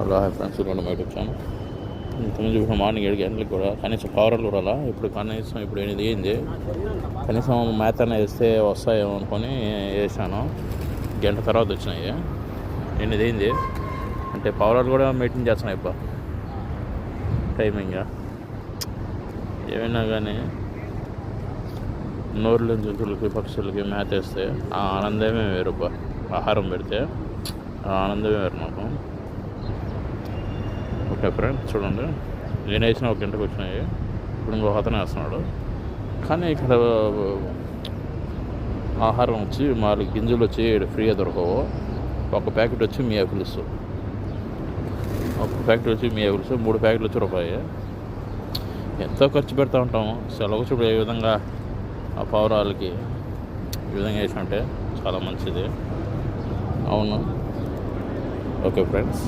అలా ఫ్రెండ్స్ రెండు బయట వచ్చాను. ఇంతకుముందు ఇప్పుడు మార్నింగ్ 7 గంటలకు కూడా కనీసం పవర్లు కూడా అలా ఇప్పుడు 8 అయింది. కనీసం మేత అనేది వేస్తే వస్తాయేమో అనుకొని వేసాను. గంట తర్వాత వచ్చినాయి. 8 అయింది అంటే పవర్లు కూడా మెయింటైన్ చేస్తున్నాయి ఇప్పుడు టైమింగ్. ఏమైనా కానీ నోరు లేని జంతువులకి పక్షులకి మేత వేస్తే ఆ ఆనందమే వేరు. ఆహారం పెడితే ఆ ఆనందమే వేరు మాకు. ఓకే ఫ్రెండ్స్ చూడండి, నేను వేసిన 1 గంటకు వచ్చినాయి. ఇప్పుడు ఇంకో అతను వేస్తున్నాడు. కానీ ఇక్కడ ఆహారం వచ్చి 4 గింజలు వచ్చి ఫ్రీగా దొరకవు. ఒక ప్యాకెట్ వచ్చి మీ యాపిల్స్, 3 ప్యాకెట్లు వచ్చి రూపాయి. ఎంతో ఖర్చు పెడతా ఉంటాము. సెలవు చూడు ఏ విధంగా ఆ పౌరాలకి ఈ విధంగా వేసినట్టే చాలా మంచిది. అవును. Okay friends.